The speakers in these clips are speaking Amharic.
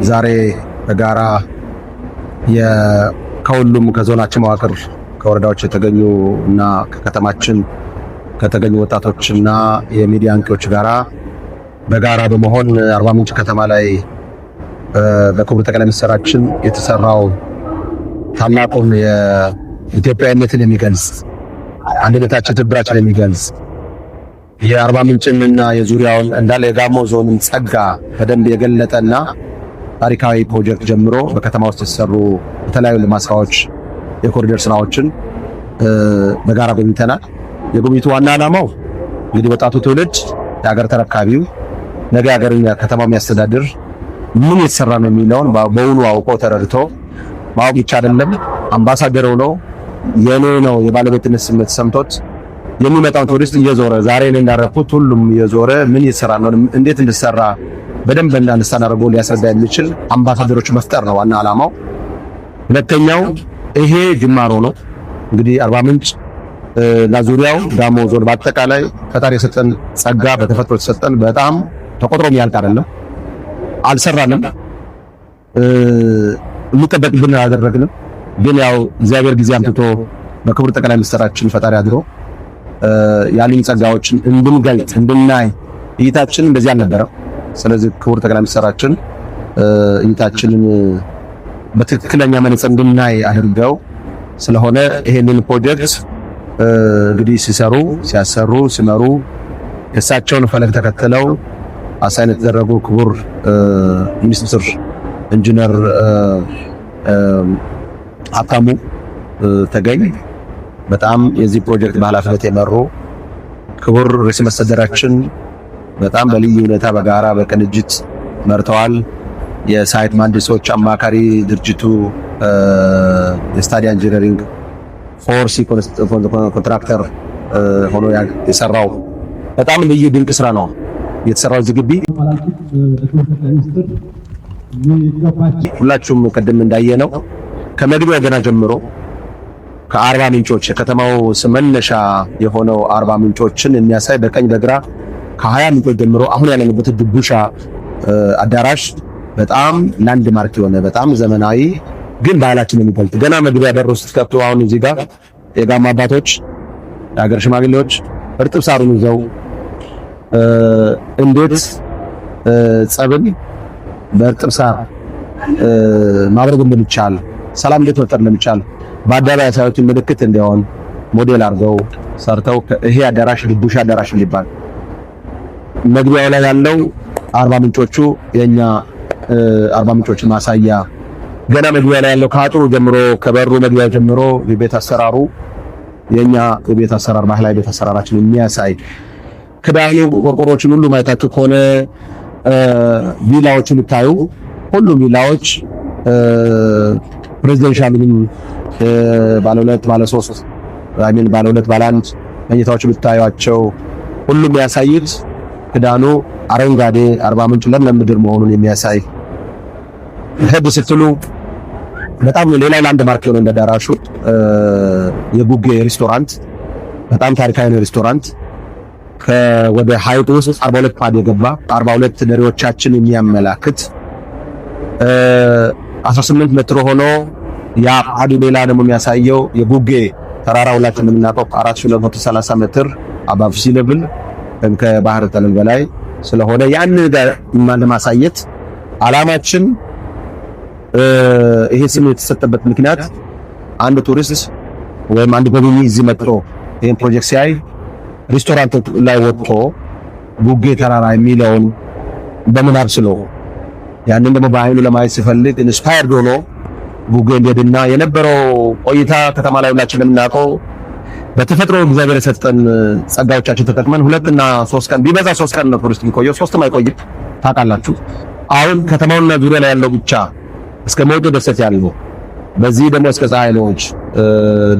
ዛሬ በጋራ ከሁሉም ከዞናችን መዋቅር ከወረዳዎች የተገኙ እና ከከተማችን ከተገኙ ወጣቶችና የሚዲያ አንቂዎች ጋራ በጋራ በመሆን አርባ ምንጭ ከተማ ላይ በክቡር ጠቅላይ ሚኒስትራችን የተሰራው ታላቁን የኢትዮጵያዊነትን የሚገልጽ አንድነታችን ትብብራችን የሚገልጽ የአርባ ምንጭንና የዙሪያውን እንዳለ የጋሞ ዞንን ጸጋ በደንብ የገለጠና ታሪካዊ ፕሮጀክት ጀምሮ በከተማ ውስጥ የተሰሩ የተለያዩ ልማት ስራዎች፣ የኮሪደር ስራዎችን በጋራ ጎብኝተናል። የጉብኝቱ ዋና ዓላማው እንግዲህ ወጣቱ ትውልድ የሀገር ተረካቢው ነገ ሀገርን ከተማው የሚያስተዳድር ምን የተሰራ ነው የሚለውን በውኑ አውቆ ተረድቶ ማወቅ ብቻ አይደለም፣ አምባሳደር ሆኖ የኔ ነው የባለቤትነት ስሜት ሰምቶት የሚመጣውን ቱሪስት እየዞረ ዛሬ ላይ እንዳረፉት ሁሉም እየዞረ ምን የተሰራ ነው እንዴት እንደተሰራ በደንብ እንዳንሳና አድርጎ ሊያስረዳ የሚችል አምባሳደሮች መፍጠር ነው ዋና ዓላማው። ሁለተኛው ይሄ ጅማሮ ነው። እንግዲህ አርባ ምንጭ ለዙሪያው ጋሞ ዞን በአጠቃላይ ፈጣሪ የሰጠን ጸጋ በተፈጥሮ የተሰጠን በጣም ተቆጥሮ የሚያልቅ አይደለም። አልሰራንም፣ የሚጠበቅብን አላደረግንም። ግን ያው እግዚአብሔር ጊዜ አምጥቶ በክቡር ጠቅላይ ሚኒስትራችን ፈጣሪ አድሮ ያሉን ጸጋዎችን እንድንገልጥ እንድናይ እይታችን እንደዚህ አልነበረም። ስለዚህ ክቡር ጠቅላይ ሚኒስትራችን እይታችንን በትክክለኛ መነጽር እንድናይ አድርገው ስለሆነ ይሄንን ፕሮጀክት እንግዲህ ሲያሰሩ ሲመሩ የእሳቸውን ፈለግ ተከትለው አሳይን የተደረጉ ክቡር ሚኒስትር ኢንጂነር ሀብታሙ ተገኝ በጣም የዚህ ፕሮጀክት በኃላፊነት የመሩ ክቡር ርዕሰ መስተዳድራችን በጣም በልዩ ሁኔታ በጋራ በቅንጅት መርተዋል። የሳይት መሐንዲሶች አማካሪ ድርጅቱ የስታዲያ ኢንጂነሪንግ ፎርሲ ኮንትራክተር ሆኖ የሰራው በጣም ልዩ ድንቅ ስራ ነው የተሰራው። እዚህ ግቢ ሁላችሁም ቅድም እንዳየነው ከመግቢያው ገና ጀምሮ ከአርባ ምንጮች የከተማው መነሻ የሆነው አርባ ምንጮችን የሚያሳይ በቀኝ በግራ ከ20 ምንጮች ጀምሮ አሁን ያለንበት ድቡሻ አዳራሽ በጣም ላንድ ማርክ የሆነ በጣም ዘመናዊ ግን ባህላችን የሚገልጥ ገና መግቢያ በር ውስጥ ከፍቶ አሁን እዚህ ጋር የጋማ አባቶች የሀገር ሽማግሌዎች እርጥብ ሳሩን ይዘው እንዴት ጸብን በእርጥብ ሳር ማብረግ እንደሚቻል ሰላም እንዴት መፍጠር እንደሚቻል በአደባባይ ሳይሆን ምልክት እንዲሆን ሞዴል አድርገው ሰርተው ይሄ አዳራሽ ድቡሻ አዳራሽ ይባላል። መግቢያው ላይ ያለው አርባ ምንጮቹ የኛ አርባ ምንጮች ማሳያ ገና መግቢያ ላይ ያለው ከአጥሩ ጀምሮ ከበሩ መግቢያ ጀምሮ የቤት አሰራሩ የኛ የቤት አሰራር ባህላዊ ቤት አሰራራችን የሚያሳይ ክዳኑ ቆርቆሮችን ሁሉ ማየታችሁ ከሆነ ቪላዎችን ብታዩ ሁሉም ቪላዎች ፕሬዚደንሻል ባለ ሁለት ባለ ሶስት ባለ ሁለት ባለ አንድ መኝታዎች ብታዩአቸው ሁሉም ያሳዩት ክዳኑ አረንጓዴ አርባ ምንጭ ለምለም ምድር መሆኑን የሚያሳይ ሄድ ስትሉ በጣም ሌላ ላንድ ማርክ የሆነ እንደዳራሹ የጉጌ ሬስቶራንት በጣም ታሪካዊ ሬስቶራንት ወደ ሀይቅ ውስጥ 42 ፓድ የገባ 42 ደሪዎቻችን የሚያመላክት 18 ሜትር ሆኖ ያ ፓዱ ሌላ ደግሞ የሚያሳየው የጉጌ ተራራ ሁላችን የምናውቀው 4230 ሜትር አባቭ ሲ ሌቭል ከባህር ጠለል በላይ ስለሆነ ያን ለማሳየት አላማችን ይሄ ስም የተሰጠበት ምክንያት አንድ ቱሪስት ወይም አንድ ጎብኚ እዚህ መጥቶ ይሄን ፕሮጀክት ሲያይ ሬስቶራንት ላይ ወጥቶ ጉጌ ተራራ የሚለውን በምናብ ስሎ ያንን ደግሞ በአይኑ ለማየት ሲፈልግ ኢንስፓየርድ ሆኖ ጉጌ እንደድና የነበረው ቆይታ ከተማ ላይ ሁላችንም እናውቀው በተፈጥሮ እግዚአብሔር የሰጠን ጸጋዎቻችን ተጠቅመን 2 እና 3 ቀን ቢበዛ 3 ቀን ነው ቱሪስት የሚቆየው፣ 3ም አይቆይም ታውቃላችሁ። አሁን ከተማውና ዙሪያ ላይ ያለው ብቻ እስከ ሞጆ ደሴት ያለው በዚህ ደግሞ እስከ ፀሐይ ሎጅ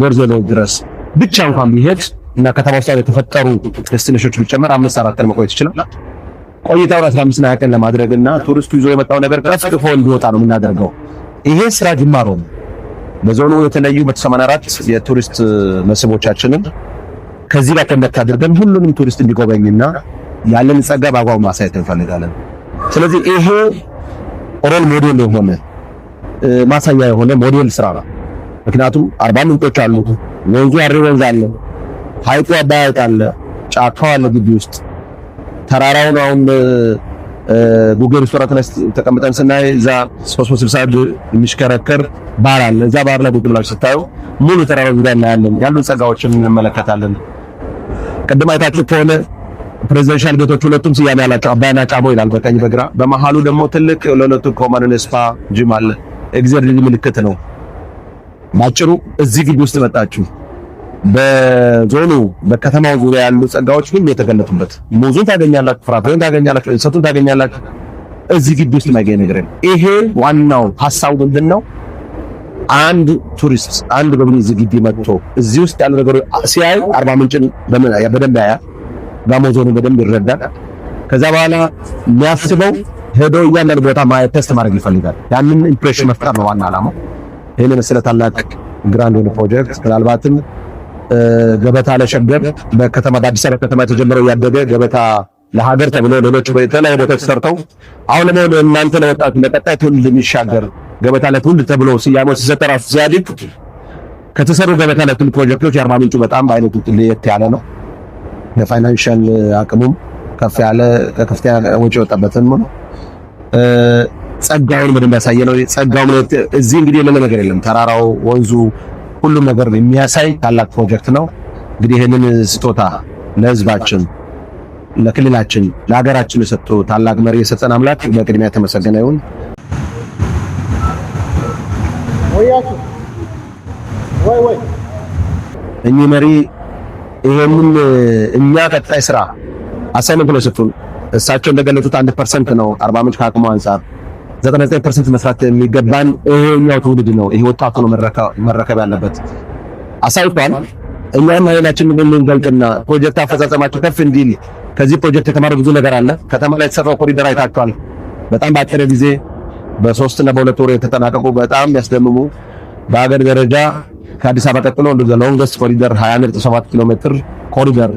ዶርዜ ሎጅ ድረስ ብቻ እንኳን ቢሄድ እና ከተማ ውስጥ የተፈጠሩ ዴስቲኔሽኖች ቢጨመር 5-4 ቀን መቆየት ይችላል። ቆይታው 15 እና 20 ቀን ለማድረግና ቱሪስቱ ይዞ የመጣው ነገር ቀጥፎ እንዲወጣ ነው የምናደርገው። ይሄ ስራ ጅማሮ ነው። በዞኑ የተለዩ 184 የቱሪስት መስህቦቻችንን ከዚህ ጋር ከነካ አድርገን ሁሉንም ቱሪስት እንዲጎበኝና ያለን ጸጋ በአግባቡ ማሳየት እንፈልጋለን። ስለዚህ ይሄ ሮል ሞዴል የሆነ ማሳያ የሆነ ሞዴል ስራ ነው። ምክንያቱም አርባ ምንጮች አሉ፣ ወንዙ አሪ ወንዝ አለ፣ ሐይቁ አባይ አለ፣ ጫካው አለ ግቢ ውስጥ ተራራውን አሁን ጉግል ሪስቶራንት ላይ ተቀምጠን ስናይ እዛ 360 የሚሽከረከር ባር አለ። እዛ ባር ላይ ጉግል ላይ ስታዩ ሙሉ ተራራው ዙሪያ እናያለን። ያሉ ጸጋዎችን እንመለከታለን። ቅድም አይታችሁ ከሆነ ፕሬዚደንሻል ቤቶች ሁለቱም ስያሜ ያላቸው አባይና ጫሞ ይላል በቀኝ በግራ። በመሃሉ ደግሞ ትልቅ ለሁለቱ ኮመን ስፓ ጂም አለ። ኤግዘርጂ ምልክት ነው። ባጭሩ እዚህ ግቢ ውስጥ መጣችሁ በዞኑ በከተማው ዙሪያ ያሉ ጸጋዎች ሁሉ የተገለጡበት ሙዙን ታገኛላችሁ፣ ፍራፍሬውን ታገኛላችሁ፣ እንሰቱን ታገኛላችሁ። እዚህ ግቢ ውስጥ ማይገኝ ነገር የለም። ይሄ ዋናው ሐሳቡ ምንድነው? አንድ ቱሪስት አንድ ጎብኚ እዚህ ግቢ መጥቶ እዚህ ውስጥ ያሉ ነገሮች ሲያይ አርባ ምንጭን በደንብ ያያል፣ ጋሞ ዞኑን በደንብ ይረዳል። ከዛ በኋላ የሚያስበው ሄዶ እያንዳንዱ ቦታ ማየት ቴስት ማድረግ ይፈልጋል። ያንን ኢምፕሬሽን መፍጠር ነው ዋና ዓላማው። ይሄን መሰለ ታላቅ ግራንድ የሆነ ፕሮጀክት ምናልባትም ገበታ ለሸገር በከተማ በአዲስ አበባ ከተማ የተጀመረው ያደገ ገበታ ለሀገር ተብሎ ሌሎች በተለያዩ ቦታዎች ተሰርተው አሁን ደግሞ እናንተ ለወጣቱ ለቀጣይ ትውልድ የሚሻገር ገበታ ለትውልድ ተብሎ ስያሜው ሲሰጥ ራሱ ሲያድግ ከተሰሩ ገበታ ለትውልድ ፕሮጀክቶች የአርባ ምንጩ በጣም በአይነቱ ለየት ያለ ነው። ለፋይናንሻል አቅሙም ከፍ ያለ ከፍተኛ ወጪ የወጣበትን ነው። ጸጋውን በደንብ ያሳየ ነው። ጸጋው እዚህ እንግዲህ የሌለ ነገር የለም። ተራራው፣ ወንዙ፣ ሁሉም ነገር የሚያሳይ ታላቅ ፕሮጀክት ነው። እንግዲህ ይሄንን ስጦታ ለህዝባችን፣ ለክልላችን፣ ለሀገራችን የሰጡ ታላቅ መሪ የሰጠን አምላክ በቅድሚያ የተመሰገነ ይሁን። እኚህ መሪ ይሄንን እኛ ቀጣይ ስራ አሳይመንት ነው የሰጡን። እሳቸው እንደገለጹት 1% ነው አርባ ምንጭ ከአቅሙ አንፃር 99% መስራት የሚገባን ይሄኛው ትውልድ ነው። ይሄ ወጣቱ ነው መረከብ ያለበት አሳይቷል። እኛም ኃይላችንን እንገልጥና ፕሮጀክት አፈጻጸማቸው ከፍ እንዲል ከዚህ ፕሮጀክት የተማረ ብዙ ነገር አለ። ከተማ ላይ የተሰራው ኮሪደር አይታችኋል። በጣም በአጭር ጊዜ በ3 እና በ2 ወር የተጠናቀቁ በጣም ያስደምሙ በአገር ደረጃ ከአዲስ አበባ ቀጥሎ ሎንገስት ኮሪደር 20.7 ኪሎ ሜትር ኮሪደር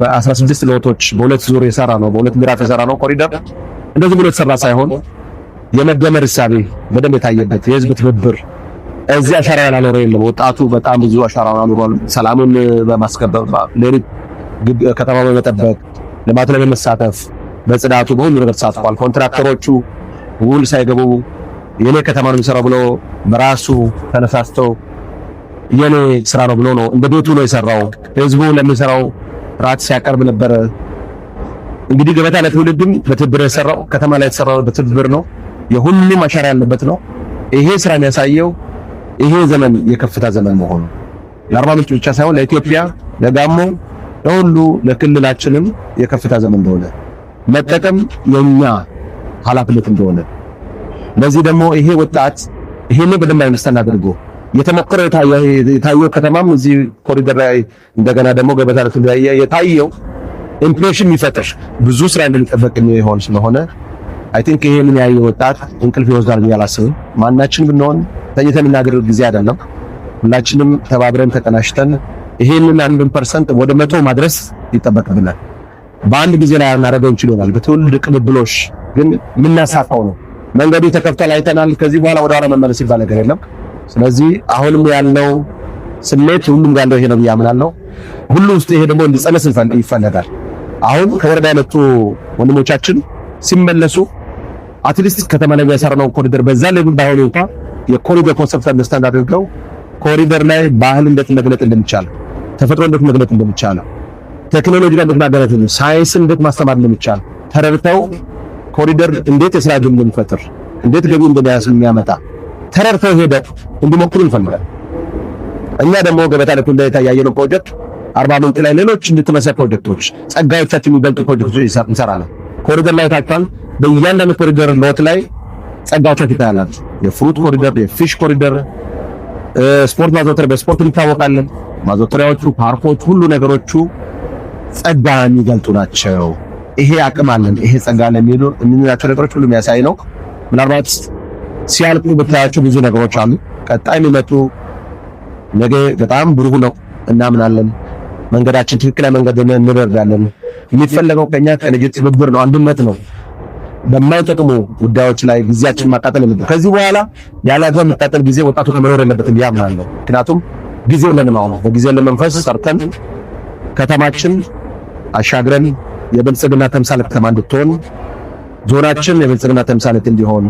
በ16 ሎቶች በሁለት ዙር የሰራ ነው። በሁለት ምዕራፍ የሰራ ነው ኮሪደር። እንደዚህ ብሎ የተሰራ ሳይሆን የመደመር እሳቤ በደንብ የታየበት የህዝብ ትብብር እዚህ አሻራ ያላኖረ የለም። ወጣቱ በጣም ብዙ አሻራ አኖሯል። ሰላሙን በማስከበር ሌሊት ከተማ በመጠበቅ ልማት ላይ በመሳተፍ በጽዳቱ በሁሉ ነገር ተሳትፏል። ኮንትራክተሮቹ ውል ሳይገቡ የኔ ከተማ ነው የሚሰራው ብሎ በራሱ ተነሳስተው የኔ ስራ ነው ብሎ ነው እንደ ቤቱ ነው የሰራው። ህዝቡ ለሚሰራው ራት ሲያቀርብ ነበር። እንግዲህ ገበታ ለትውልድም በትብብር የሰራው ከተማ ላይ የተሰራው በትብብር ነው። የሁሉም አሻራ ያለበት ነው። ይሄ ስራ የሚያሳየው ይሄ ዘመን የከፍታ ዘመን መሆኑ ለአርባ ምንጭ ብቻ ሳይሆን ለኢትዮጵያ፣ ለጋሞ፣ ለሁሉ ለክልላችንም የከፍታ ዘመን እንደሆነ መጠቀም የኛ ኃላፊነት እንደሆነ ለዚህ ደግሞ ይሄ ወጣት ይሄንን በደንብ አንስተን አድርጎ የተሞከረው የታየው ከተማም እዚህ ኮሪደር ላይ እንደገና ደግሞ ገበታ ለትውልድ የታየው ኢምፕሬሽን የሚፈጥር ብዙ ስራ እንደሚጠበቅ ይሆን ስለሆነ አይ ቲንክ ይሄንን ያየ ወጣት እንቅልፍ ይወስዳል ብዬ አላስብም። ማናችን ብንሆን ተኝተን እናገር ጊዜ አይደለም። ሁላችንም ተባብረን ተቀናሽተን ይሄንን 1% ወደ 100 ማድረስ ይጠበቅብናል። በአንድ ጊዜ ላይ እናደርገው እንችላለን። በትውልድ ቅብብሎሽ ግን የምናሳካው ነው። መንገዱ ተከፍቷል፣ አይተናል። ከዚህ በኋላ ወደ ኋላ መመለስ ይባል ነገር የለም። ስለዚህ አሁንም ያለው ስሜት ሁሉም ጋር ይሄ ነው ያምናለው። ሁሉ ውስጥ ይሄ ደግሞ እንዲጸነስ ይፈለጋል። አሁን ከወረዳ የመጡ ወንድሞቻችን ሲመለሱ አትሊስት ከተማ ላይ ያሰራነው ኮሪደር በዛ ላይ ባይሆን እንኳን የኮሪደር ኮንሰፕት አንደርስታንድ አድርገው ኮሪደር ላይ ባህል እንዴት መግለጥ እንደሚቻል፣ ተፈጥሮ እንዴት መግለጥ እንደሚቻል፣ ቴክኖሎጂ ጋር እንዴት ማገናኘት እንደሚቻል፣ ሳይንስ እንዴት ማስተማር እንደሚቻል ተረድተው ኮሪደር እንዴት የስራ ዕድል እንደሚፈጥር፣ እንዴት ገቢ እንደሚያመጣ ተረድተው ሄደው እንዲሞክሩ እንፈልጋለን። እኛ ደግሞ ገበታ ለትውልድ ያየነው ፕሮጀክት አርባ ምንጭ ላይ ሌሎች እንድትመሰረት ፕሮጀክቶች ጸጋዎቻችን የሚበልጡ ፕሮጀክቶች እንሰራለን። ኮሪደር ላይ ታውቃል። በእያንዳንዱ ኮሪደር ሎት ላይ ጸጋዎቻችን ይታያሉ። የፍሩት ኮሪደር፣ የፊሽ ኮሪደር፣ ስፖርት ማዘውተሪያ በስፖርት እንታወቃለን። ማዘውተሪያዎቹ፣ ፓርኮች፣ ሁሉ ነገሮቹ ጸጋ የሚገልጡ ናቸው። ይሄ አቅም አለን፣ ይሄ ጸጋ ለሚሉ እነኛቸው ነገሮች ሁሉ የሚያሳይ ነው። ምናልባት ሲያልቁ ብታያቸው ብዙ ነገሮች አሉ። ቀጣይ የሚመጡ ነገ በጣም ብሩህ ነው እናምናለን። መንገዳችን ትክክለኛ መንገድ እንረዳለን። የሚፈለገው ከኛ ከልጅ ትብብር ነው፣ አንድነት ነው። በማይጠቅሙ ጉዳዮች ላይ ጊዜያችን ማቃጠል የለብንም። ከዚህ በኋላ ያለ አግባብ መጣጠል ጊዜ ወጣቱ ከመኖር የለበትም ያምናለሁ። ምክንያቱም ጊዜው ለንም አሁን በጊዜው ለመንፈስ ሰርተን ከተማችን አሻግረን የብልጽግና ተምሳሌት ከተማ እንድትሆን ዞናችን የብልጽግና ተምሳሌት እንዲሆን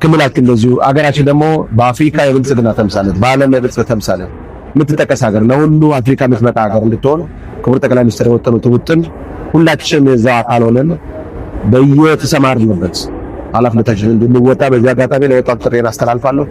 ክልላችን እንደዚሁ አገራችን ደግሞ በአፍሪካ የብልጽግና ተምሳሌት በዓለም የብልጽግና ተምሳሌት የምትጠቀስ ሀገር ለሁሉ አፍሪካ የምትመጣ ሀገር እንድትሆን ክቡር ጠቅላይ ሚኒስትር የወጠኑት ውጥን ሁላችንም የዛ አካል ሆነን በየተሰማርንበት ኃላፊነታችንን እንድንወጣ በዚህ አጋጣሚ ለወጣቱ ጥሪዬን አስተላልፋለሁ።